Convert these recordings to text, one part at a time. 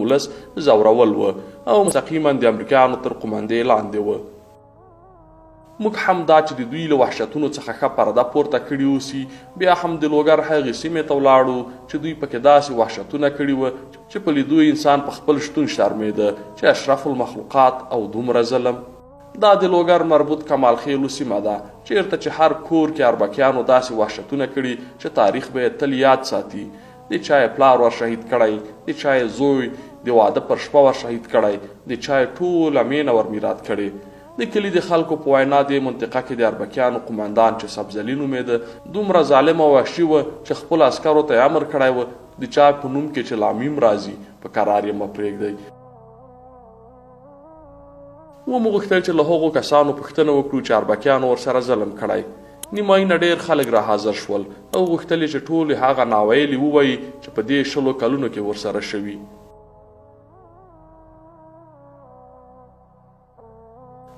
ولس ځورول و او مستقیما د امریکایانو تر قومندې لاندې و. موږ هم دا چې د دوی له وحشتونو څخه ښه پرده پورته کړي اوسي بیا هم د لوګر هغې سیمې ته ولاړو چې دوی پکې داسې وحشتونه کړي وه چې په لیدو انسان په خپل شتون شرمېده چې اشرف المخلوقات او دومره ظلم. دا د لوګر مربوط کمال خیلو سیمه ده چیرته چې هر کور کې اربکیانو داسې وحشتونه کړي چې تاریخ به یې تل یاد ساتي. د چا یې پلار ور شهید کړی، د چا یې زوی د واده پر شپه ور شهید کړی، د چا یې ټوله مینه ور میرات کړې. د کلي د خلکو په وینا د منطقه کې د اربکیانو قومندان چې سبزلي نومېده دومره ظالم او وحشي و چې خپل عسکرو ته یې امر کړی و د چا په نوم کې چې لامیم راځي په قرار یې مه پرېږدئ. ومو غوښتل چې له هغو کسانو پوښتنه وکړو چې اربکیانو ورسره ظلم کړی. نیمایي ډېر خلک را حاضر شول او غوښتل یې چې ټولې هغه ناویلي ووایي چې په دې 20 کلونو کې ورسره شوي.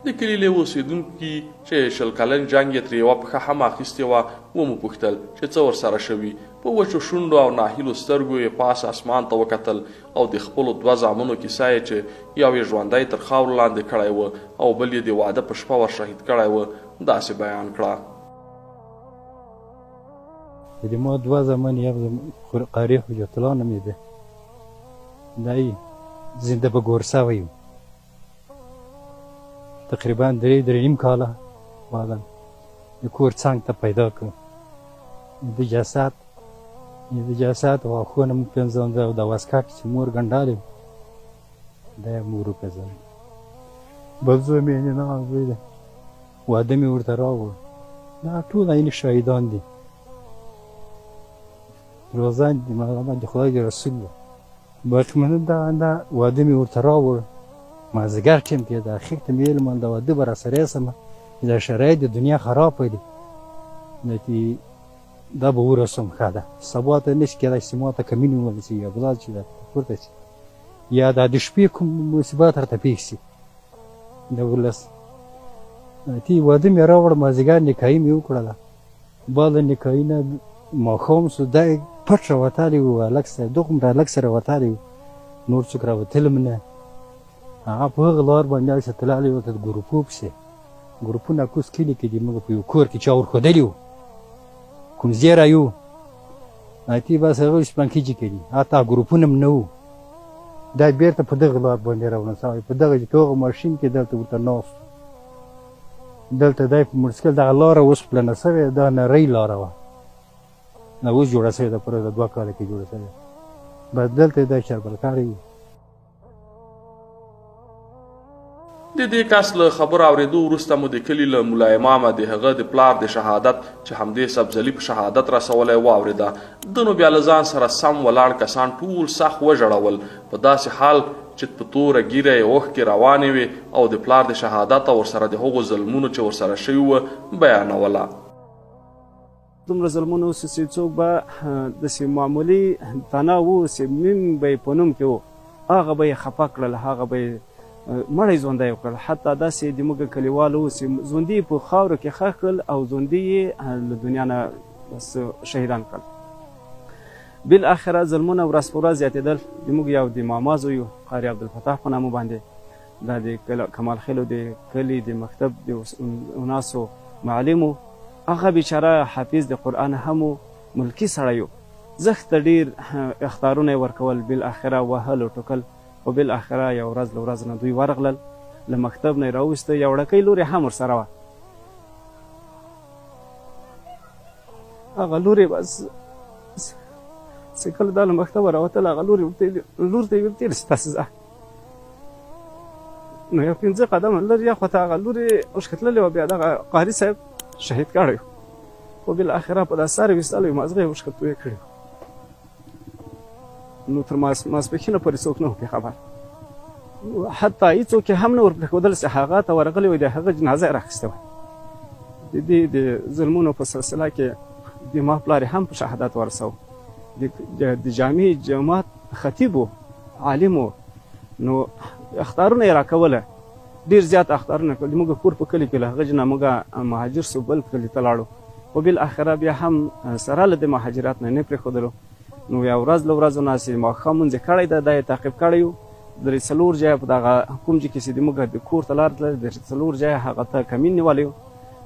د کلي له اوسېدونکي چې 20 کلن جنګ یې ترې یوه پښه هم اخیستې وه ومو پوښتل چې څه ورسره شوي. په وچو شونډو او ناهیلو سترګو یې پاس اسمان ته وکتل او د خپلو 2 زامنو کیسه یې چې یو یې ژوندی تر خاورو لاندې کړی و او بل یې د واده په شپه ور شهید کړی و داسې بیان کړه. د ما 2 زامن یو قاری حجت الله نومېده دی زنده به ګور سوی و تقریبا 3.5 کاله بعدا د کور څنګ ته پیدا کړ. د جسد غاښونه مو پنځونده او د واسکټ چې مور ګنډلی دا یې مور وپېژند. بل زوی مې نه زوی دی واده مې ورته راوړ. دا ټول عین شهیدان دي روزان دي محمد خدای د رسول دی. بچمنه دا واده مې ورته راوړ مازدیګر ټیم کې د خیک ته مې ویل د واده به راسره یسمه دا شرایط د دنیا خراب دی دا به ورسم ښه ده سبا ته نشي کېدای چې ما ته کمین وویل شي یا بلاد چې پورته شي یا د شپې کوم مصیبت راته پېښ شي د ولس تی واده مې راوړ مازدیګر نکاحي مې وکړله بعد نکاحي نه ماښام سو دا پټ راوتلی و هلک سره دومره هلک سره وتلی و نور څوک راوتلم نه هغه په هغه لار باندې چې تللی و د ګروپو پسې ګروپونه کوس کلي کې دي موږ په یو کور کې چا ورښودلي وو کوم زیری یو تی بس هغه شپنکیجي کړي حتی ګروپونه هم نه وو دا بیرته په دغه لار باندې روان سوی په دغه په هغه ماشین کې دلته ورته ناست دلته دی په موټرسایکل دغه لاره اوس پلنه سوې دا نرۍ لاره وه نه اوس جوړه سوې ده پوره د 2 کاله کې جوړه سوې بس دلته دی چربل کاری وو. د دې کس له خبر اورېدو وروسته مو د کلي له ملا امامه د هغه د پلار د شهادت چې همدې سبزلي په شهادت رسولی واورېده ده نو بیا له ځان سره سم ولاړ کسان ټول سخت وژړول په داسې حال چې په توره ږیره یې اوښکې روانې وې او د پلار د شهادت او ورسره د هغو ظلمونو چې ورسره شوي وه بیانوله. دومره ظلمونه اوس چې څوک به داسې معمولي تنه و چې میم به یې په نوم کې و هغه به یې خفه کړل هغه به یې مړی ژوندی وکړل حتی داسې د موږ کلیوالو چې ژوندي په خاورو کې ښخ کړل او ژوندي یې له دنیا نه بس شهیدان کړل. بالاخره ظلمونه ورځ په ورځ زیاتېدل د موږ یو د ماما زوی و قاري عبدالفتاح په نامه باندې دا د کمال خیلو د کلي د مکتب د اناسو معلم و هغه بیچاره حافظ د قرآن هم و ملکي سړی و زښت ته ډېر اخطارونه یې ورکول بالاخره وهل و ټوکل خو بالاخره یو ورځ له ورځ نه دوی ورغلل له مکتب نه یې راوویسته یو وړکۍ لور یې هم ورسره وه هغه لور یې بس چې کله دا له مکتبه راوتل هغه لور ته یې ویل تېر شي تاسې ځه نو یو 15 قدمه لرې خواته هغه لور یې وښکتللې وه بیا دغه قاري صاحب شهید کړی خو بالاخره په دا سر یې ویستلی مازغه یې وښکتو یې کړی نو تر ماسپښینه پورې څوک نه و پرې خبر حتی هېڅوک یې هم نه ورپرېښودل چې هغه ته ورغلی وی د هغه جنازه یې راخیستې وه د دې د ظلمونو په سلسله کې د ما پلار یې هم په شهادت ورسو د جامع جماعت خطیب و عالم و نو اخطارونه یې راکوله ډېر زیات اخطارونه کول موږ کور په کلي کې له هغه نه موږ مهاجر سو بل کلي ته لاړو خو بالاخره بیا هم سره له د مهاجرات نه پرېښودلو نو یو ورځ له ورځو نه چې ماښام لمونځ یې کړی ده دا یې تعقیب کړی و 3 ځایه په دغه کوم ځای کې چې زموږ د کور ته لار تللې 3 ځایه هغه ته کمین نیولی و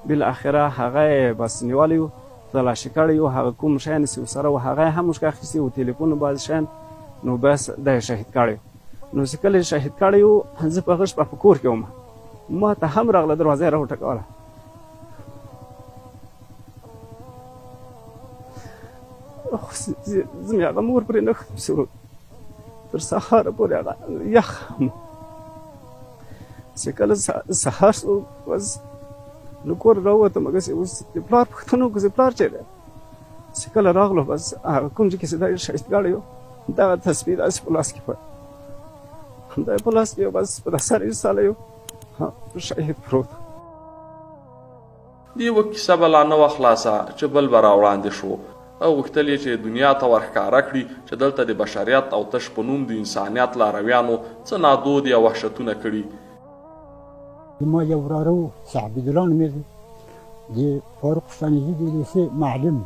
بالاخره هغه یې بس نیولی و تلاشي کړی و هغه کوم شیان چې ورسره و هغه یې هم موږ اخیستي و تلیفون بعضې شیان نو بس دا یې شهید کړی و نو چې کله یې شهید کړی و زه په هغه شپه په کور کې وم ما ته هم راغله دروازه یې راوټکوله زه مې هغه مور پرې نه ښم چې تر سهاره پورې هغه یخ چې کله سهار شو بس له کوره راووتم هغسې اوس د پلار پوښتنه وکړه چې پلار چېرې چې کله راغلو بس هغه کوم ځای کې چې دا یې شهید کړی و دغه تصویر داسې په لاس کې پړ دا یې په لاس کې بس په سر یې ایستلی و شهید پروت د یوه کیسه به لا نه وه خلاصه چې بل به راوړاندې شو او غوښتل یې چې دنیا ته ورښکاره کړي چې دلته د بشریت او تش په نوم د انسانیت لارویانو څه نادود یا وحشتونه کړي ما یو وراره و چې عبدالله نومېده د فاروق ثانیزي د لیسې معلم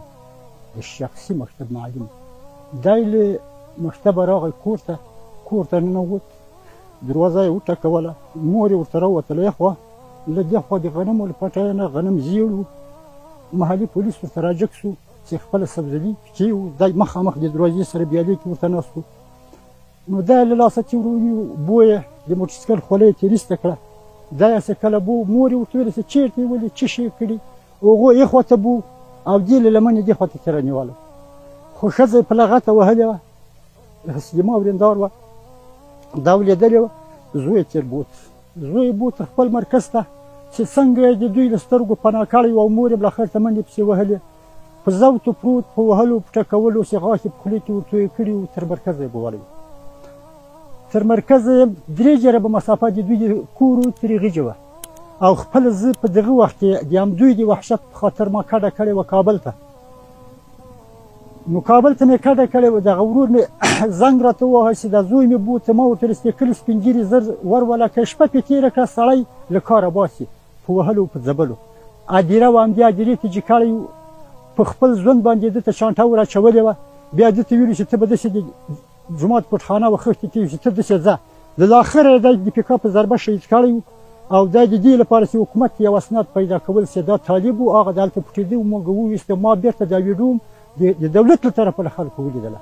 د شخصي مکتب معلم دی له مکتبه راغی کور ته ننوت دروازه یې وټکوله مور یې ورته راووتله یخوا له دې خوا د غنمو له پټیه نه غنم زیړ و محلي پولیس ورته راجګ سو چې خپله سبزلي پکې و دی مخامخ د دروازې سره بیالې کې ورته ناست و نو دا له لاسه چې ور ونیو بویه د موټرسایکل خوله یې تېرېسته کړه دا یې چې کله بو مور یې ورته ویله چې چېرته یې ولې څه شی یې کړي هغو یې خواته بو او دې له لمنې دې خواته ترې رانیوله خو ښځه یې په لغته وهلې وه زما ورېندار وه دا ولیدلې وه زوی یې تېر بوت زوی یې بوت خپل مرکز ته چې څنګه یې د دوی له سترګو پناه کړی و او مور یې بالاخره ته منډې پسې وهلې په زوتو پروت په وهلو په ټکولو چې غاښې په خولې کې ورتویې کړي وو تر مرکزه یې بوغلی تر مرکزه یې 3 جربه مسافه د دوی د کور ترې غیجه وه او خپله زه په دغه وخت کې د همدوی د وحشت په خاطر ما کډه کړې وه کابل ته نو کابل ته مې کډه کړې وه دغه ورور مې زنګ راته ووهه چې دا زوی مې بوته ما ورته رسېکلي سپین ږیري زر وروله که شپه پې تېره کړه سړی له کاره باسي په وهلو په ځبلو ادیره وه همدې ادیرې ته چې کړی په خپل ژوند باندې ده ته چانټه ور اچولې وه بیا ده ته ویلو چې ته به داسې د جومات پټخانه وه خښتې ته چې ته داسې ځه للاخره یې دا د پیکاپ په ضربه شهید کړی و او دا د دې لپاره چې حکومت یو اسناد پیدا کول چې دا طالب و هغه دلته پټېده و موږ وویسته ما بېرته دا ویډیو د دولت له طرفه له خلکو ولیدله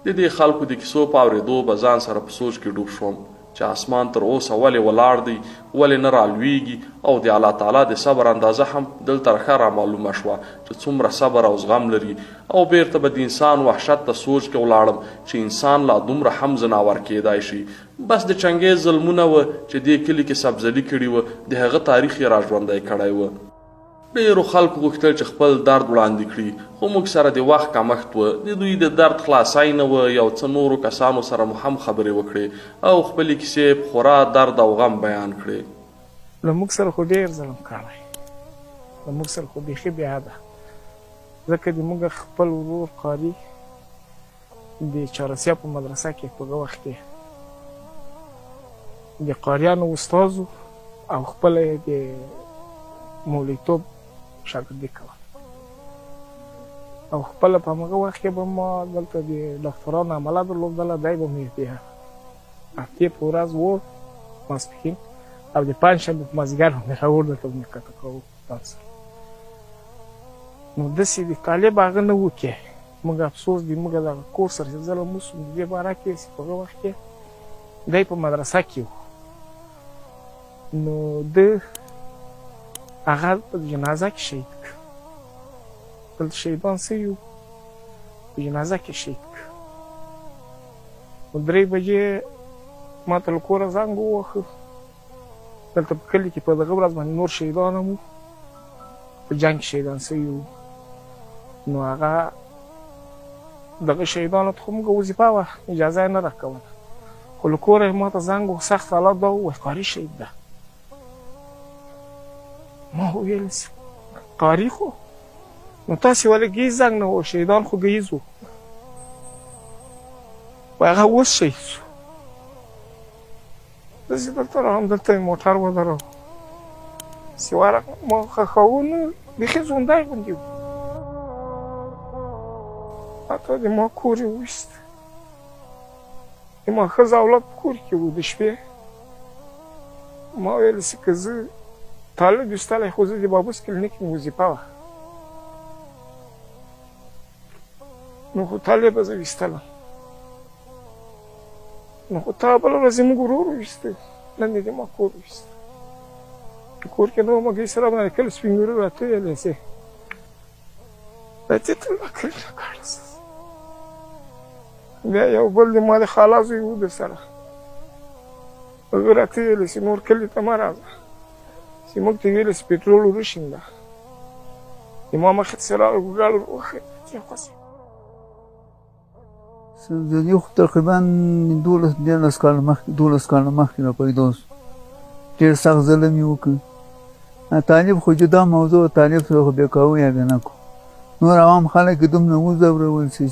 د دې خلکو د کیسو په اورېدو به ځان سره په سوچ کې ډوب شوم چې اسمان تر اوسه ولې ولاړ دی ولې نه رالویږي او د الله تعالی د صبر اندازه هم دلته ښه رامعلومه شوه چې څومره صبر او زغم لري او بیرته به د انسان وحشت ته سوچ کې ولاړم چې انسان لا دومره هم ځناور کیدای شي بس د چنګیز ظلمونه وه چې دې کلي کې سبزلي کړي وه د هغه تاریخ یې راژوندی کړی وه ډېرو خلکو غوښتل چې خپل درد وړاندې کړي خو موږ سره د وخت کمښت و د دوی د درد خلاصی نه و یو څه نورو کسانو سره مو هم خبرې وکړې او خپلې کیسې په خورا درد او غم بیان کړې له موږ سره خو ډېر ظلم کړی له موږ سره خو بیخي بیا ده ځکه د موږ خپل ورور قاري د چهارسیه په مدرسه کې په هغه وخت کې د قاریانو استاذ او خپله یې د مولیتوب شاګردي کوه او خپله په همغه وخت کې به ما دلته د ډاکټرانو عمله درلودله دی به مې د هفتې په ورځ و ماسپښین او د پنجشنبې په مازدیګر به مې راوړ دلته به مې کښته کوو ځان سره نو داسې د طالب هغه نه و کې موږ افسوس د موږ دغه کور سره چې ظلم وسو د دې باره کې چې په هغه وخت کې دی په مدرسه کې و نو ده هغه په جنازه کې شهید کړ دلته شهیدان سوي وو په جنازه کې شهید کړ نو 3 بجې ما ته له کوره زنګ ووهه دلته په کلي کې په دغه ورځ باندې نور شهیدان هم وو په جنګ کې شهیدان سوي وو نو هغه دغه شهیدانو ته خو موږ وظیفه وه اجازه یې نه راکوله خو له کوره یې ما ته زنګ و سخت حالات دا ووایي قاري شهید ده ما وویل قاري خو نو تاسې ولې ګیز زنګ نه وو شهیدان خو ګیز وو و هغه اوس شهید شو داسې دلته راغلم دلته مې موټر ودراوه چې ورغلم ما ښخوو نه بیخي ژوندی غوندې و راته د ما کور یې وویست د ما ښځه اولاد په کور کې وو د شپې ما ویل چې که زه طالب ویستلی خو زه د بابوس کلینیک کې وظیفه وه نو خو طالب به زه ویستلم نو خو تا بله ورځ زموږ ورور وویسته نن یې د ما کور وویسته په کور کې نو مګۍ سره باندې کله سپین ږیري راته ویلی چې راځې ته راکړې راکاړه بیا یو بل د ما د خالا زوی و درسره هغه راته ویلې چې نور کلي ته مه راځه چې موږ ته ویلې چې پټرول ورشینده د ما مخې ته چې راغی ګوګل وخېد زه خو تقریبا 12 کاله مخکې را پیدا شو ډېر سخت ظلم یې وکړ طالب خو جدا موضوع طالب سره خو بېکاوو یا نه کو نور عوام خلک یې دومره وځورول چې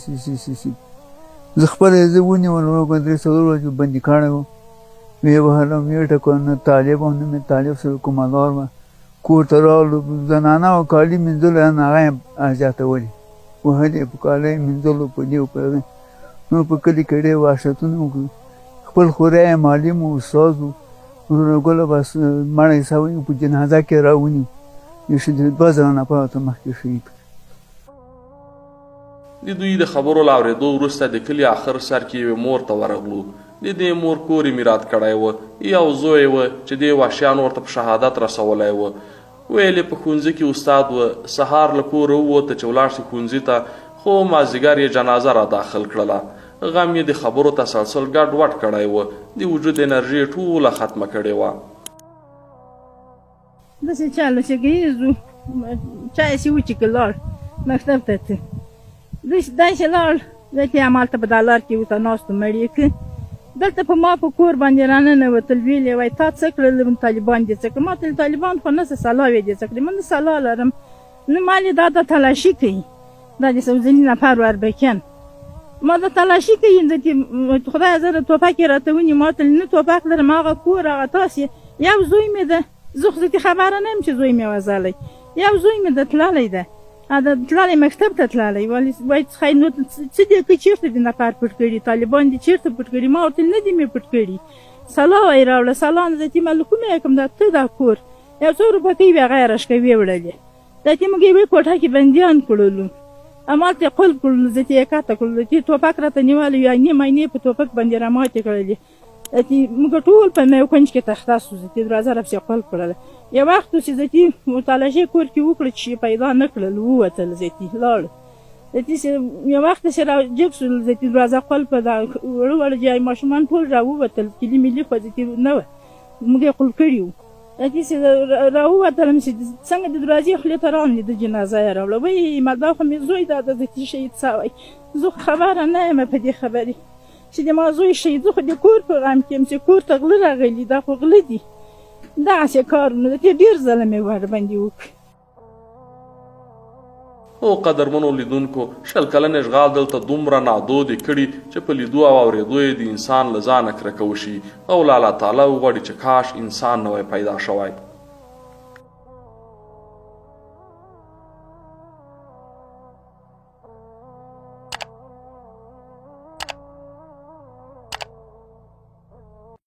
زه خپله زه ونیولم ورو 3 ورځې بندي کړی وم ویې وهلم ویې ټکولم نه طالب هم نه مې طالب سره کومدار وه کور ته راغلو زنانه او کالي مینځلو هغه یې زیاتولې وهلې په کاله یې مینځلو په دې او په هغې نور په کلي کې ډېر وحشتونه وکړو خپل خوری یې معلم و استاد و ورونه ګله بس مړی سوی په جنازه کې راونیو یو 2 زره نفر ورته مخکې شهید د دوی د خبرو له اورېدو وروسته د کلي اخر سر کې یوې مور ته ورغلو د دې مور کور یې میرات کړی و یو زوی و چې دې وحشیانو ورته په شهادت رسولی و ویل یې په ښوونځي کې استاد و سهار له کوره ووته چې ولاړ شي ښوونځي ته خو مازدیګر یې جنازه را داخل کړله غم یې د خبرو تسلسل ګډ وډ کړی و د وجود انرژي ټوله ختمه کړې وه داسې چالو چې ګیز و چای چې وچېکه لاړ مکتب ته ته داسې لاړ دلته همالته په دا لار کې ورته ناست و مړ یې کړ دلته په ما په کور باندې راننوتل ویل یې وایي تا څه کړل طالبان دې څه کړل ما ته طالبان خو نه څه سلاوې دې څه کړې من سلا لرم نه مالې دا د تلاشي کوي دا د سوځني نفر وربکن ما د تلاشي کوي خدای زه د ټوپک یې راته ونیو ما ته نه ټوپک لرم هغه کور هغه تاسې یو زوی مې ده زه خو زه خبره نه یم چې زوی مې وژلی یو زوی مې ده تللی ده تللی مکتب ته تللی وایي څخه نو څه دې که چېرته دې نفر پټ کړي طالبان دې چېرته پټ کړي ما ورته نه دي مې پټ کړي سلا یې راوړه سلا نه زه ما له کومې کوم دا ته دا کور یو څو روپۍ وې هغه یې راشکه ویوړلې دا چې موږ یوې کوټه کې بندیان کړلو همالته یې قلب کړلو زه ته یې کاته کړلو چې ټوپک راته نیولی یا نیمه یې په ټوپک باندې راماتې کړلې موږ ټول په یو کنج کې تخته سو زه چې دروازه راپسې قلب کړله یو وخت چې زه چې مطالعه کور کې وکړه چې پیدا نه کړل ووتل زه چې لاړ یو وخت چې راجګ شول زه چې دروازه قلب په دا وړه وړه جای ماشومان ټول راووتل کلي ملي خو زه چې نه وه موږ یې قلب کړي وو چې راووتلم چې څنګه د دروازې خولې ته راغلې د جنازه یې راوړه وایي دا خو مې زوی دا د چې شهید سوی زه خبره نه یم په دې خبرې چې د ما زوی شهید زه خو د کور په غم کې یم چې کور ته غله راغلي دا خو غله دي دغسې کارونه ده چې ډېر ظلم یې ورباندې وکړي او قدرمنو لیدونکو 20 کلن اشغال دلته دومره نادودې کړي چې په لیدو او اورېدو یې د انسان له ځانه کرکه وشي او له الله تعالی وغواړي چې کاش انسان نه وای پیدا شوی